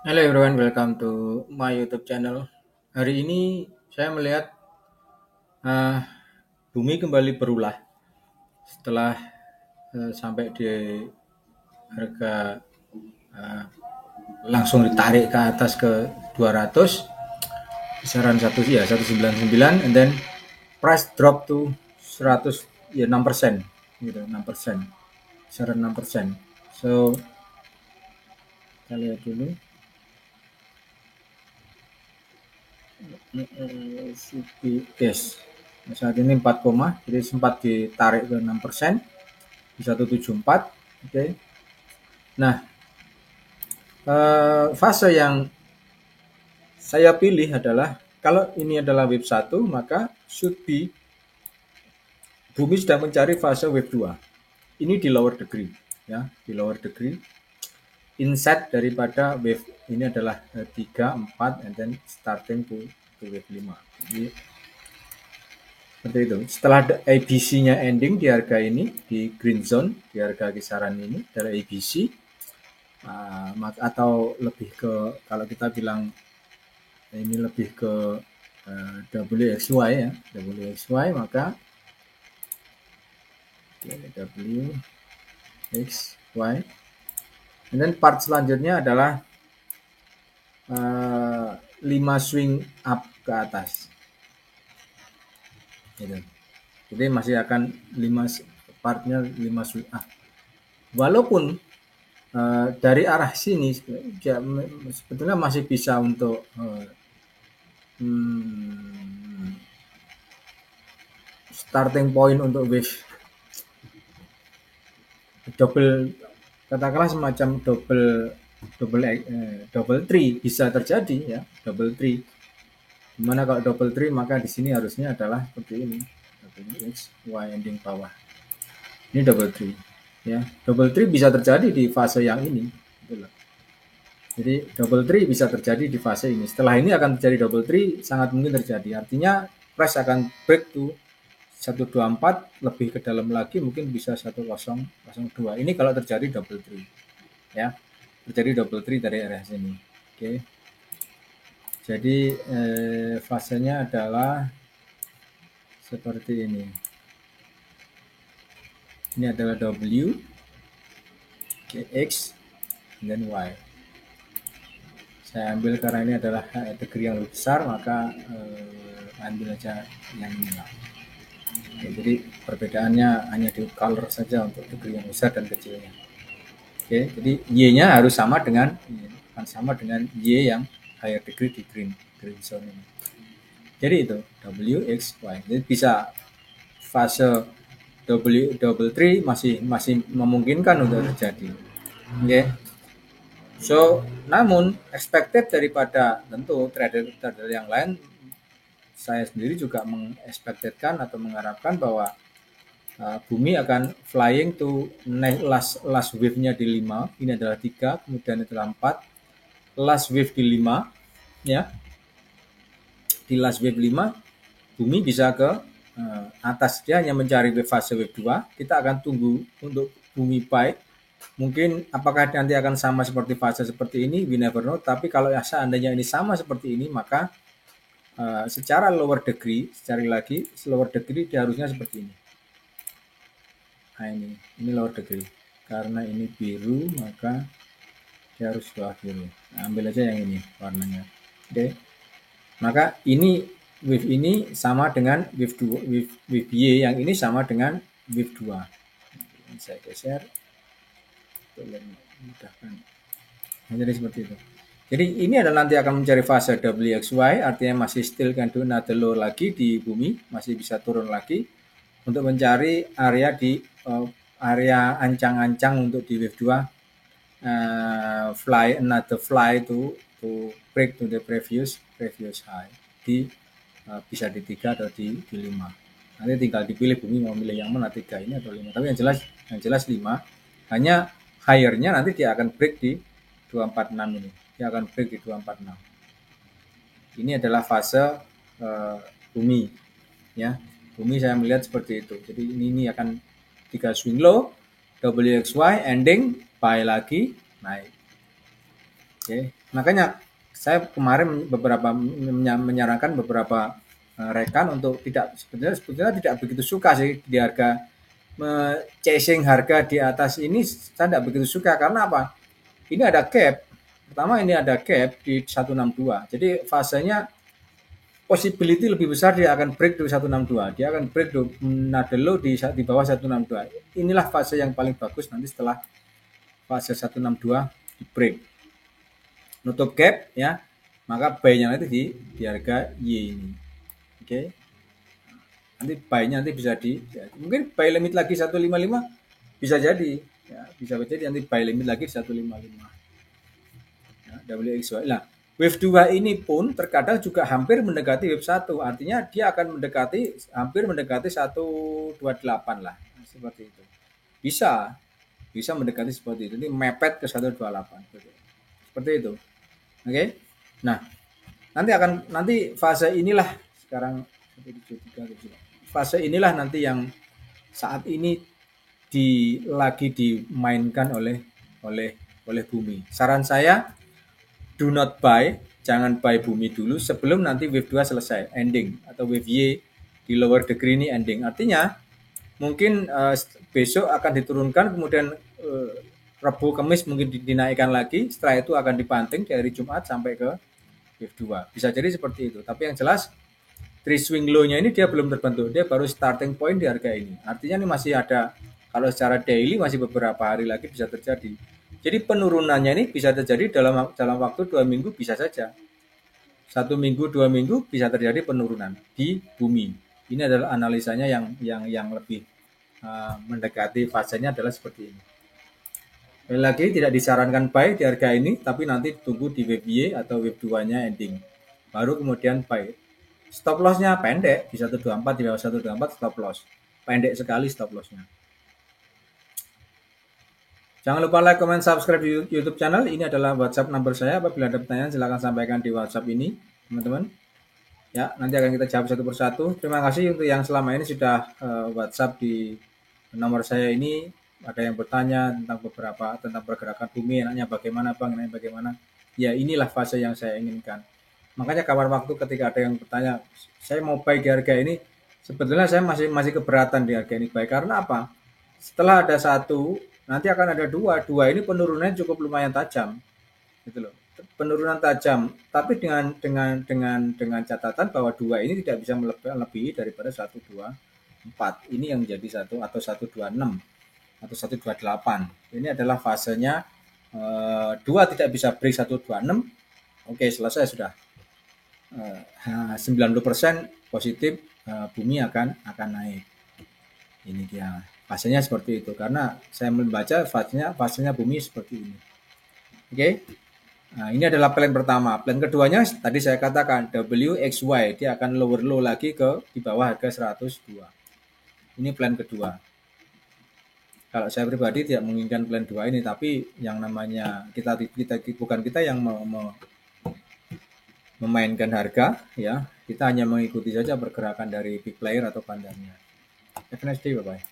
Hello everyone, welcome to my YouTube channel. Hari ini saya melihat uh, bumi kembali berulah setelah sampai di harga uh, langsung ditarik ke atas ke 200, kisaran 199, and then price drop to 100, ya 6% gitu, 6%, kisaran 6%. So kita lihat dulu. Yes, saat ini 4, jadi sempat ditarik ke 6% di 174. Oke. Nah, fase yang saya pilih adalah kalau ini adalah wave 1, maka should be bumi sedang mencari fase wave 2. Ini di lower degree, ya, di lower degree. Inset daripada wave ini adalah 3, 4, and then starting to wave 5. Jadi seperti itu. Setelah ABC-nya ending di harga ini, di green zone, di harga kisaran ini dari ABC, atau lebih ke, kalau kita bilang ini lebih ke WXY ya, WXY, maka WXY, and then part selanjutnya adalah 5 swing up ke atas gitu. Jadi masih akan 5 partnya 5 swing up, walaupun dari arah sini ya, sebetulnya masih bisa untuk starting point untuk wave double, katakanlah semacam double tree bisa terjadi ya, double tree. Dimana kalau double tree maka di sini harusnya adalah seperti ini, X, Y ending bawah. Ini double tree ya, double tree bisa terjadi di fase yang ini gitu loh. Jadi double tree bisa terjadi di fase ini. Setelah ini akan terjadi double tree, sangat mungkin terjadi. Artinya price akan break to 124, lebih ke dalam lagi mungkin bisa 1002. Ini kalau terjadi double tree. Ya. Terjadi double tree dari area sini. Oke. Jadi fasenya adalah seperti ini. Ini adalah W, X, dan Y. Saya ambil karena ini adalah degree yang lebih besar, maka ambil aja yang ini lah. Oke, jadi perbedaannya hanya di color saja untuk degree yang besar dan kecilnya. Oke, jadi Y-nya harus sama dengan Y yang higher degree di green zone ini. Jadi itu W, X, Y. Jadi bisa fase double tree masih memungkinkan untuk terjadi. Oke. So, namun expected daripada tentu trader yang lain, saya sendiri juga mengekspektedkan atau mengharapkan bahwa bumi akan flying to last wave-nya di 5, ini adalah 3, kemudian adalah 4, last wave di 5 ya. Di last wave 5 bumi bisa ke atas, dia hanya mencari fase wave 2. Kita akan tunggu untuk bumi baik. Mungkin apakah nanti akan sama seperti fase seperti ini, we never know. Tapi kalau seandainya ini sama seperti ini, maka secara lower degree, sekali lagi, lower degree dia harusnya seperti ini. Nah ini lower degree. Karena ini biru, maka dia harus bawah biru. Nah, ambil aja yang ini warnanya. Oke. Maka ini wave ini sama dengan wave 2, wave Y, yang ini sama dengan wave 2. Saya geser. Mudahkan. Nah, jadi seperti itu. Jadi ini adalah nanti akan mencari fase WXY, artinya masih still can do another low lagi di bumi, masih bisa turun lagi untuk mencari area di area ancang-ancang untuk di wave 2, fly to break to the previous high di bisa di 3 atau di 5. Nanti tinggal dipilih bumi mau milih yang mana, 3 ini atau 5. Tapi yang jelas 5. Hanya higher-nya nanti dia akan break di 246 ini. Dia akan break di 246. Ini adalah fase bumi ya. Bumi saya melihat seperti itu. Jadi ini akan 3 swing low, WXY ending buy lagi naik. Oke. Makanya saya kemarin menyarankan beberapa rekan untuk sebetulnya tidak begitu suka sih di harga chasing harga di atas ini. Saya tidak begitu suka karena apa? Ini ada gap. Pertama ini ada gap di 162. Jadi fasenya possibility lebih besar dia akan break di 162. Dia akan break nada low di bawah 162. Inilah fase yang paling bagus nanti setelah fase 162 di break. Nutup gap ya. Maka buy-nya nanti di harga Y ini. Oke. Nanti buy-nya nanti bisa mungkin buy limit lagi 155 bisa jadi ya, bisa jadi nanti buy limit lagi 155. Ya, WXY. Nah, wave 2 ini pun terkadang juga hampir mendekati wave 1. Artinya dia akan hampir mendekati 128 lah. Nah, seperti itu. Bisa mendekati seperti itu. Ini mepet ke 128. Seperti itu. Oke. Nah, nanti fase inilah sekarang fase inilah nanti yang saat ini lagi dimainkan oleh bumi. Saran saya do not buy, jangan buy bumi dulu sebelum nanti wave 2 selesai, ending atau wave Y di lower degree ini ending. Artinya mungkin besok akan diturunkan, kemudian Rabu Kamis mungkin dinaikkan lagi, setelah itu akan dibanting dari Jumat sampai ke wave 2. Bisa jadi seperti itu. Tapi yang jelas tree swing low-nya ini dia belum terbentuk, dia baru starting point di harga ini. Artinya ini masih ada, kalau secara daily masih beberapa hari lagi bisa terjadi. Jadi penurunannya ini bisa terjadi dalam waktu 2 minggu bisa saja. 1 minggu, 2 minggu bisa terjadi penurunan di bumi. Ini adalah analisanya yang lebih mendekati fasenya adalah seperti ini. Sekali lagi tidak disarankan buy di harga ini, tapi nanti tunggu di wave Y atau wave 2-nya ending. Baru kemudian buy. Stop loss-nya pendek, di 124, di bawah 124 stop loss. Pendek sekali stop loss-nya. Jangan lupa like, comment, subscribe di YouTube channel. Ini adalah WhatsApp number saya. Apabila ada pertanyaan silahkan sampaikan di WhatsApp ini, teman-teman. Ya, nanti akan kita jawab satu persatu. Terima kasih untuk yang selama ini sudah WhatsApp di nomor saya ini. Ada yang bertanya tentang pergerakan bumi, enaknya bagaimana Bang, enaknya bagaimana. Ya, inilah fase yang saya inginkan. Makanya kapan waktu ketika ada yang bertanya, saya mau buy di harga ini, sebetulnya saya masih keberatan di harga ini buy. Karena apa? Setelah ada satu, nanti akan ada dua ini penurunannya cukup lumayan tajam, gitu loh. Penurunan tajam, tapi dengan catatan bahwa dua ini tidak bisa melebihi daripada 124. Ini yang menjadi 1 atau 126 atau 128. Ini adalah fasenya 2 tidak bisa break 126. Oke, selesai sudah. 90% positif, bumi akan naik. Ini dia. Fasenya seperti itu karena saya membaca fasenya bumi seperti ini. Oke. Nah, ini adalah plan pertama. Plan keduanya tadi saya katakan WXY, dia akan lower low lagi di bawah harga 102. Ini plan kedua. Kalau saya pribadi tidak menginginkan plan 2 ini, tapi yang namanya kita bukan kita yang memainkan harga, ya. Kita hanya mengikuti saja pergerakan dari big player atau pandarnya. Have a nice day, bye-bye.